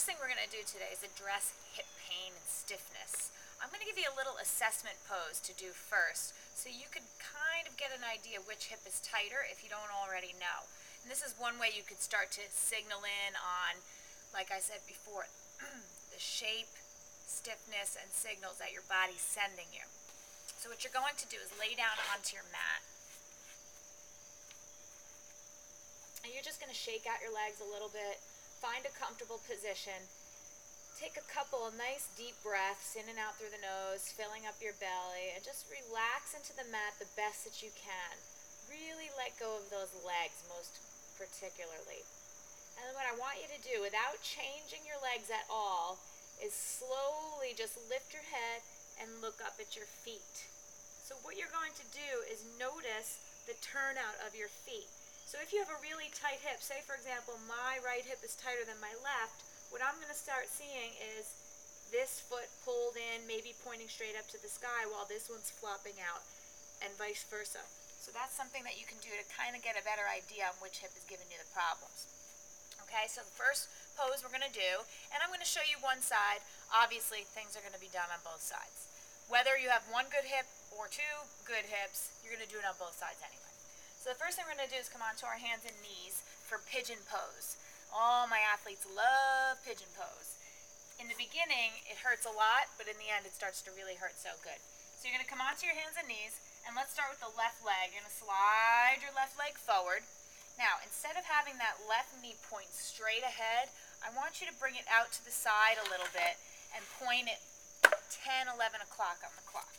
first thing we're going to do today is address hip pain and stiffness. I'm going to give you a little assessment pose to do first so you can kind of get an idea which hip is tighter if you don't already know. And this is one way you could start to signal in on, like I said before, the shape, stiffness, and signals that your body's sending you. So what you're going to do is lay down onto your mat. And you're just going to shake out your legs a little bit, find a comfortable position, take a couple of nice deep breaths in and out through the nose, filling up your belly, and just relax into the mat the best that you can. Really let go of those legs most particularly. And then what I want you to do, without changing your legs at all, is slowly just lift your head and look up at your feet. So what you're going to do is notice the turnout of your feet. So if you have a really tight hip, say for example my right hip is tighter than my left, what I'm going to start seeing is this foot pulled in, maybe pointing straight up to the sky while this one's flopping out, and vice versa. So that's something that you can do to kind of get a better idea on which hip is giving you the problems. Okay, so the first pose we're going to do, and I'm going to show you one side. Obviously things are going to be done on both sides. Whether you have one good hip or two good hips, you're going to do it on both sides anyway. So the first thing we're going to do is come onto our hands and knees for Pigeon Pose. All my athletes love Pigeon Pose. In the beginning, it hurts a lot, but in the end, it starts to really hurt so good. So you're going to come onto your hands and knees, and let's start with the left leg. You're going to slide your left leg forward. Now, instead of having that left knee point straight ahead, I want you to bring it out to the side a little bit and point it 10, 11 o'clock on the clock.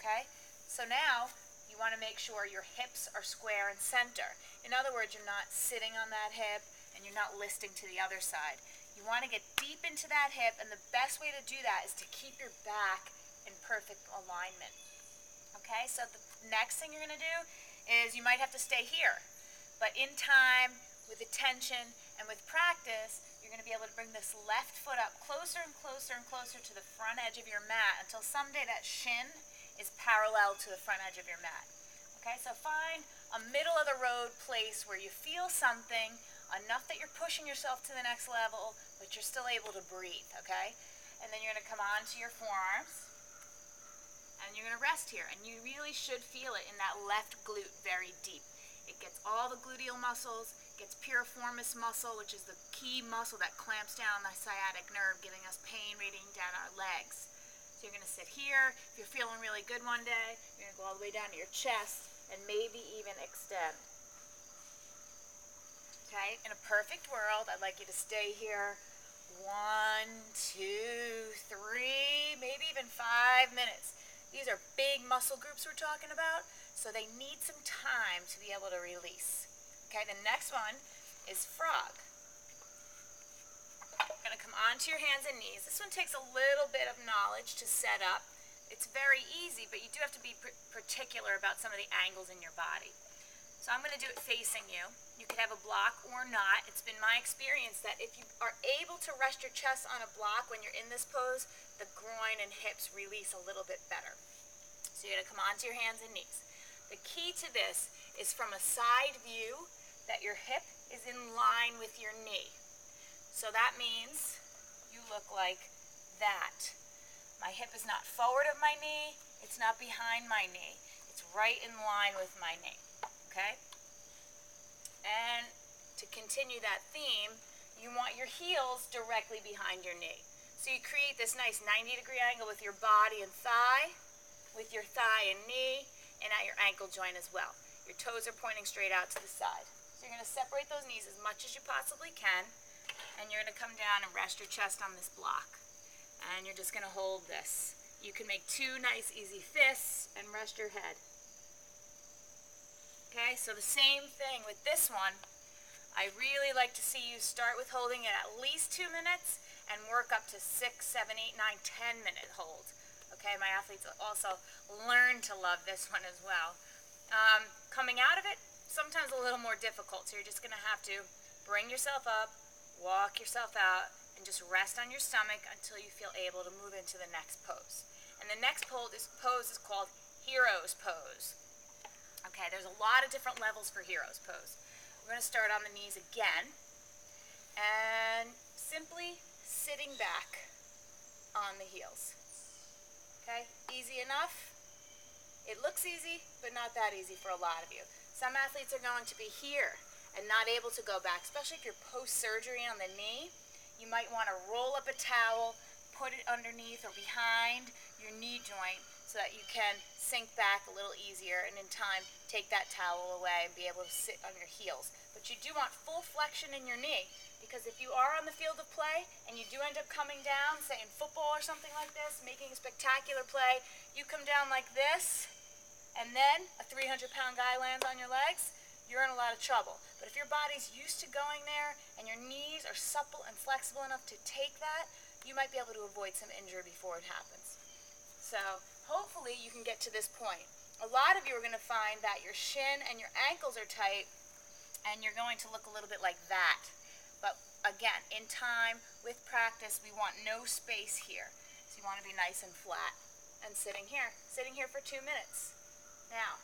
Okay? So now, you want to make sure your hips are square and center. In other words, you're not sitting on that hip and you're not listing to the other side. You want to get deep into that hip, and the best way to do that is to keep your back in perfect alignment. Okay, so the next thing you're going to do is you might have to stay here. But in time, with attention, and with practice, you're going to be able to bring this left foot up closer and closer and closer to the front edge of your mat until someday that shin is parallel to the front edge of your mat. Okay, so find a middle of the road place where you feel something enough that you're pushing yourself to the next level, but you're still able to breathe, okay? And then you're going to come onto your forearms, and you're going to rest here. And you really should feel it in that left glute very deep. It gets all the gluteal muscles, gets piriformis muscle, which is the key muscle that clamps down the sciatic nerve, giving us pain radiating down our legs. So you're going to sit here. If you're feeling really good one day, you're going to go all the way down to your chest and maybe even extend. Okay, in a perfect world, I'd like you to stay here 1, 2, 3, maybe even 5 minutes. These are big muscle groups we're talking about, so they need some time to be able to release. Okay, the next one is frog. You're going to come onto your hands and knees. This one takes a little bit of knowledge to set up. It's very easy, but you do have to be particular about some of the angles in your body. So I'm going to do it facing you. You could have a block or not. It's been my experience that if you are able to rest your chest on a block when you're in this pose, the groin and hips release a little bit better. So you're going to come onto your hands and knees. The key to this is from a side view that your hip is in line with your knee. So that means you look like that. My hip is not forward of my knee. It's not behind my knee. It's right in line with my knee. Okay? And to continue that theme, you want your heels directly behind your knee. So you create this nice 90-degree angle with your body and thigh, with your thigh and knee, and at your ankle joint as well. Your toes are pointing straight out to the side. So you're going to separate those knees as much as you possibly can, and you're going to come down and rest your chest on this block. And you're just going to hold this. You can make 2 nice easy fists and rest your head. Okay, so the same thing with this one. I really like to see you start with holding it at least 2 minutes and work up to 6, 7, 8, 9, 10 minute hold. Okay, my athletes also learn to love this one as well. Coming out of it, sometimes a little more difficult, so you're just going to have to bring yourself up, walk yourself out, and just rest on your stomach until you feel able to move into the next pose. And the next pose is called Hero's Pose. Okay, there's a lot of different levels for Hero's Pose. We're going to start on the knees again. And simply sitting back on the heels. Okay, easy enough? It looks easy, but not that easy for a lot of you. Some athletes are going to be here and not able to go back, especially if you're post-surgery on the knee. You might want to roll up a towel, put it underneath or behind your knee joint so that you can sink back a little easier, and in time take that towel away and be able to sit on your heels. But you do want full flexion in your knee, because if you are on the field of play and you do end up coming down, say in football or something like this, making a spectacular play, you come down like this, and then a 300-pound guy lands on your legs, you're in a lot of trouble. But if your body's used to going there and your knees are supple and flexible enough to take that, you might be able to avoid some injury before it happens. So hopefully you can get to this point. A lot of you are going to find that your shin and your ankles are tight, and you're going to look a little bit like that. But again, in time, with practice, we want no space here. So you want to be nice and flat and sitting here for 2 minutes. Now,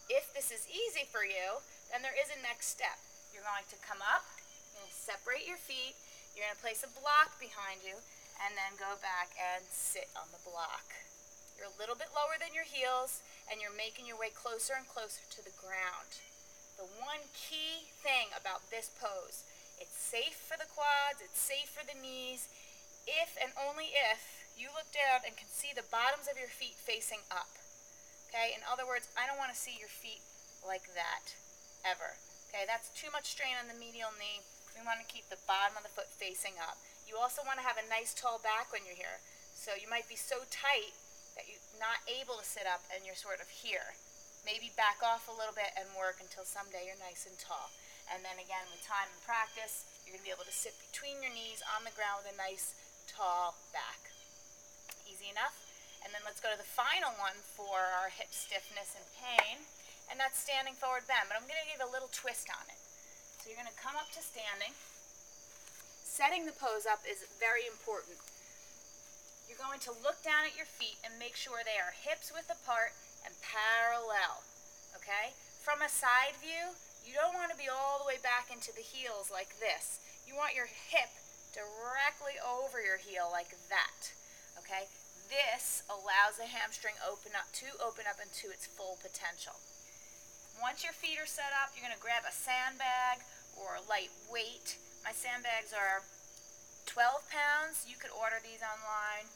if this is easy for you, then there is a next step. You're going to come up, you're going to separate your feet, you're going to place a block behind you, and then go back and sit on the block. You're a little bit lower than your heels, and you're making your way closer and closer to the ground. The one key thing about this pose, it's safe for the quads, it's safe for the knees, if and only if you look down and can see the bottoms of your feet facing up. Okay, in other words, I don't want to see your feet like that, ever. Okay, that's too much strain on the medial knee. We want to keep the bottom of the foot facing up. You also want to have a nice tall back when you're here. So you might be so tight that you're not able to sit up and you're sort of here. Maybe back off a little bit and work until someday you're nice and tall. And then again, with time and practice, you're going to be able to sit between your knees on the ground with a nice tall back. Easy enough? And then let's go to the final one for our hip stiffness and pain, and that's standing forward bend. But I'm going to give a little twist on it. So you're going to come up to standing. Setting the pose up is very important. You're going to look down at your feet and make sure they are hips width apart and parallel. Okay? From a side view, you don't want to be all the way back into the heels like this. You want your hip directly over your heel like that. Okay? This allows the hamstring to open up into its full potential. Once your feet are set up, you're going to grab a sandbag or a light weight. My sandbags are 12 pounds. You could order these online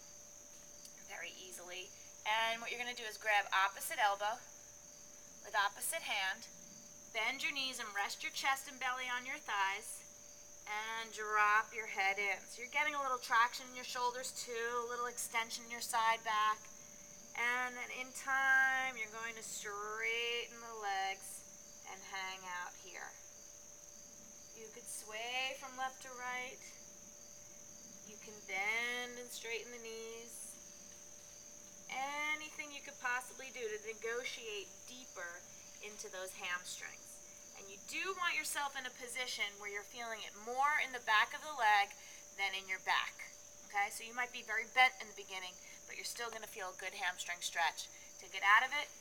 very easily. And what you're going to do is grab opposite elbow with opposite hand. Bend your knees and rest your chest and belly on your thighs, and drop your head in. So you're getting a little traction in your shoulders too, a little extension in your side back. And then in time, you're going to straighten the legs and hang out here. You could sway from left to right. You can bend and straighten the knees. Anything you could possibly do to negotiate deeper into those hamstrings. And you do want yourself in a position where you're feeling it more in the back of the leg than in your back. Okay, so you might be very bent in the beginning, but you're still going to feel a good hamstring stretch. To get out of it,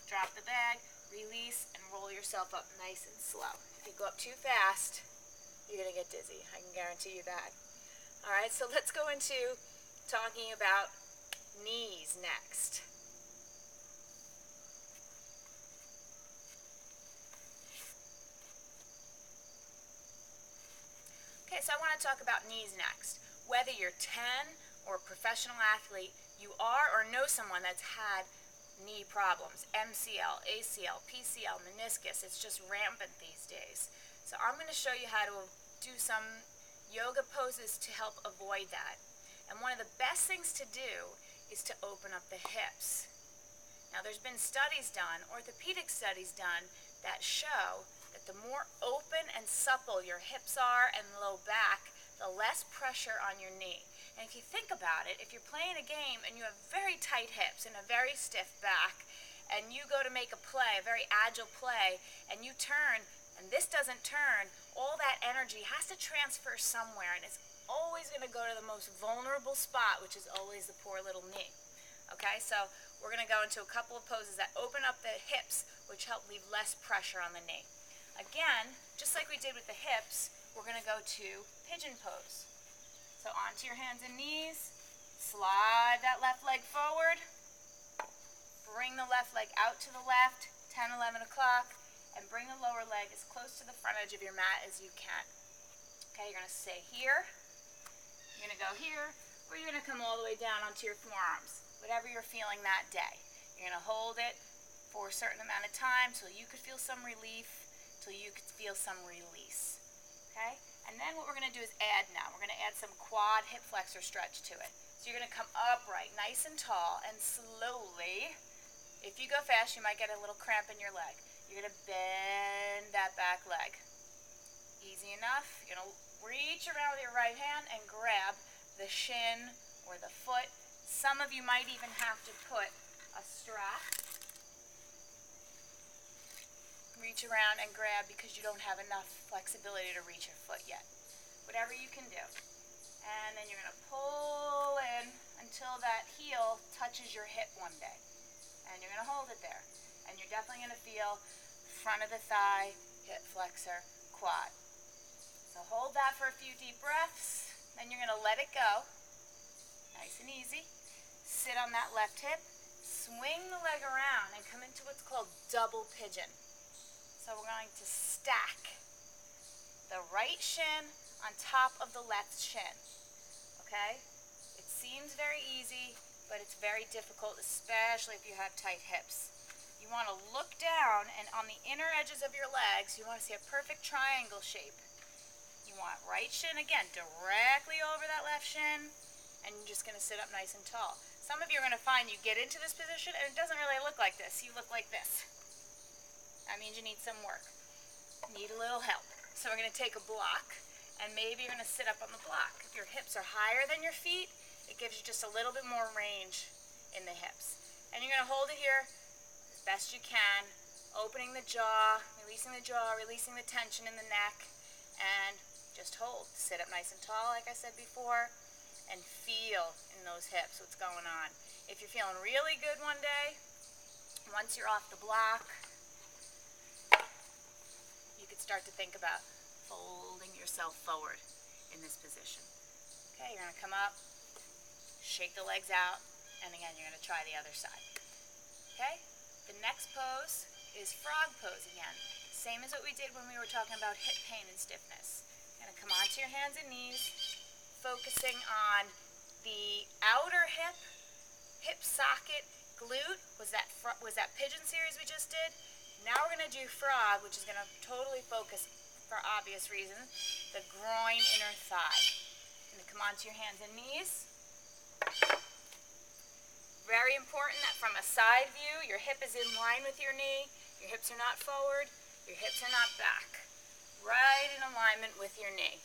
drop the bag, release, and roll yourself up nice and slow. If you go up too fast, you're going to get dizzy. I can guarantee you that. All right, so let's go into talking about knees next. Okay, so I want to talk about knees next. Whether you're 10 or a professional athlete, you are or know someone that's had knee problems, MCL, ACL, PCL, meniscus. It's just rampant these days. So I'm going to show you how to do some yoga poses to help avoid that. And one of the best things to do is to open up the hips. Now there's been studies done, orthopedic studies done, that show that the more open and supple your hips are and low back, the less pressure on your knee. And if you think about it, if you're playing a game and you have very tight hips and a very stiff back, and you go to make a play, a very agile play, and you turn, and this doesn't turn, all that energy has to transfer somewhere, and it's always going to go to the most vulnerable spot, which is always the poor little knee. Okay, so we're going to go into a couple of poses that open up the hips, which help leave less pressure on the knee. Again, just like we did with the hips, we're going to go to pigeon pose. So onto your hands and knees, slide that left leg forward, bring the left leg out to the left, 10, 11 o'clock, and bring the lower leg as close to the front edge of your mat as you can. Okay, you're going to stay here, you're going to go here, or you're going to come all the way down onto your forearms, whatever you're feeling that day. You're going to hold it for a certain amount of time till you could feel some relief, till you could feel some release. Okay? And then what we're going to do is add now. We're going to add some quad hip flexor stretch to it. So you're going to come upright, nice and tall, and slowly, if you go fast, you might get a little cramp in your leg. You're going to bend that back leg. Easy enough. You're going to reach around with your right hand and grab the shin or the foot. Some of you might even have to put a strap. Reach around and grab because you don't have enough flexibility to reach your foot yet. Whatever you can do. And then you're going to pull in until that heel touches your hip one day. And you're going to hold it there. And you're definitely going to feel front of the thigh, hip flexor, quad. So hold that for a few deep breaths. Then you're going to let it go. Nice and easy. Sit on that left hip. Swing the leg around and come into what's called double pigeon. So we're going to stack the right shin on top of the left shin. Okay? It seems very easy, but it's very difficult, especially if you have tight hips. You want to look down, and on the inner edges of your legs, you want to see a perfect triangle shape. You want right shin, again, directly over that left shin, and you're just going to sit up nice and tall. Some of you are going to find you get into this position, and it doesn't really look like this. You look like this. That means you need some work. Need a little help. So we're going to take a block, and maybe you're going to sit up on the block. If your hips are higher than your feet, it gives you just a little bit more range in the hips. And you're going to hold it here as best you can, opening the jaw, releasing the tension in the neck, and just hold. Sit up nice and tall, like I said before, and feel in those hips what's going on. If you're feeling really good one day, once you're off the block, you could start to think about folding yourself forward in this position. Okay, you're going to come up, shake the legs out, and again, you're going to try the other side. Okay, the next pose is frog pose again. Same as what we did when we were talking about hip pain and stiffness. You're going to come onto your hands and knees, focusing on the outer hip, hip socket, glute, was that pigeon series we just did. Now we're going to do frog, which is going to totally focus, for obvious reasons, the groin inner thigh. You're going to come onto your hands and knees. Very important that from a side view, your hip is in line with your knee. Your hips are not forward. Your hips are not back. Right in alignment with your knee.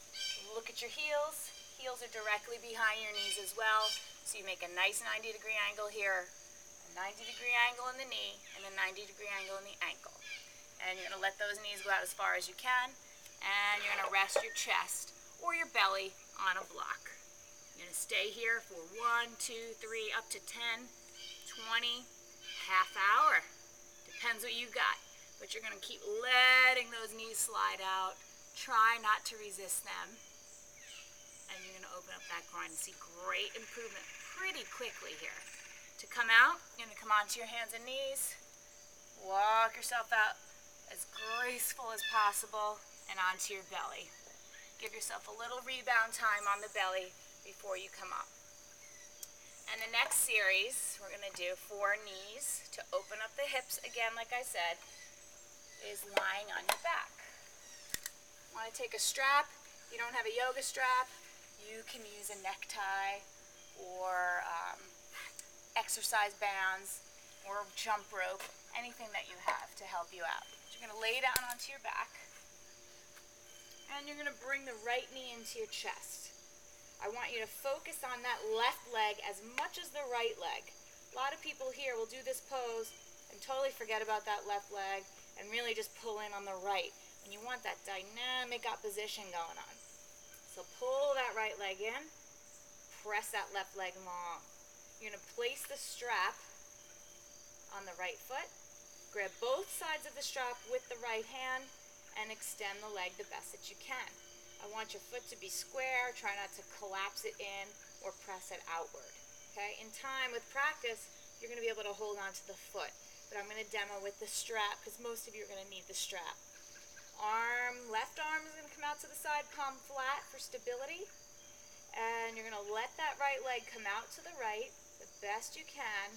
Look at your heels. Heels are directly behind your knees as well. So you make a nice 90-degree angle here. 90-degree angle in the knee, and a 90-degree angle in the ankle. And you're going to let those knees go out as far as you can, and you're going to rest your chest or your belly on a block. You're going to stay here for 1, 2, 3, up to 10, 20, half hour. Depends what you got. But you're going to keep letting those knees slide out. Try not to resist them. And you're going to open up that groin and see great improvement pretty quickly here. To come out, you're going to come onto your hands and knees, walk yourself out as graceful as possible, and onto your belly. Give yourself a little rebound time on the belly before you come up. And the next series we're going to do for knees to open up the hips, again, like I said, is lying on your back. Want to take a strap? If you don't have a yoga strap, you can use a necktie or exercise bands or jump rope, anything that you have to help you out. You're going to lay down onto your back, and you're going to bring the right knee into your chest. I want you to focus on that left leg as much as the right leg. A lot of people here will do this pose and totally forget about that left leg and really just pull in on the right. And you want that dynamic opposition going on. So pull that right leg in, press that left leg long. You're going to place the strap on the right foot, grab both sides of the strap with the right hand, and extend the leg the best that you can. I want your foot to be square. Try not to collapse it in or press it outward. Okay? In time, with practice, you're going to be able to hold on to the foot. But I'm going to demo with the strap because most of you are going to need the strap. Left arm is going to come out to the side, palm flat for stability. And you're going to let that right leg come out to the right the best you can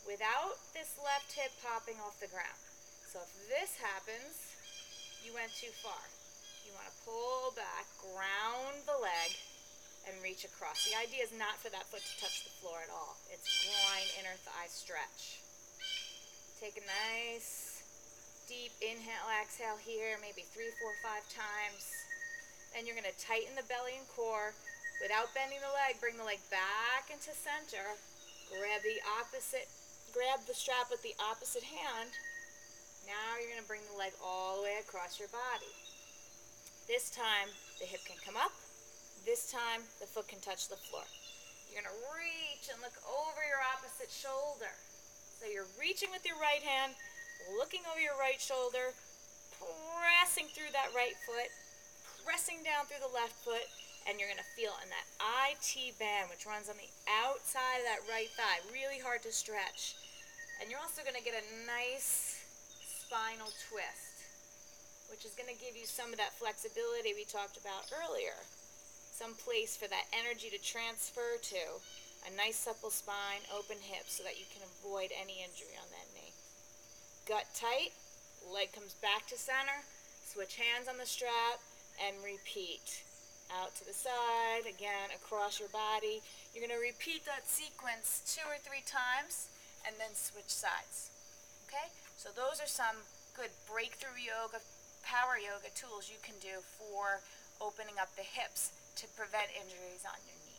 without this left hip popping off the ground. So if this happens, you went too far. You want to pull back, ground the leg, and reach across. The idea is not for that foot to touch the floor at all. It's groin, inner thigh stretch. Take a nice deep inhale, exhale here, maybe 3, 4, 5 times. And you're going to tighten the belly and core. Without bending the leg, bring the leg back into center. Grab the strap with the opposite hand. Now you're going to bring the leg all the way across your body. This time, the hip can come up. This time, the foot can touch the floor. You're going to reach and look over your opposite shoulder. So you're reaching with your right hand, looking over your right shoulder, pressing through that right foot, pressing down through the left foot, and you're going to feel in that IT band, which runs on the outside of that right thigh, really hard to stretch. And you're also going to get a nice spinal twist, which is going to give you some of that flexibility we talked about earlier. Some place for that energy to transfer to. A nice supple spine, open hips, so that you can avoid any injury on that knee. Gut tight, leg comes back to center, switch hands on the strap, and repeat. Out to the side, again, across your body. You're going to repeat that sequence 2 or 3 times, and then switch sides. Okay? So those are some good breakthrough yoga, power yoga tools you can do for opening up the hips to prevent injuries on your knees.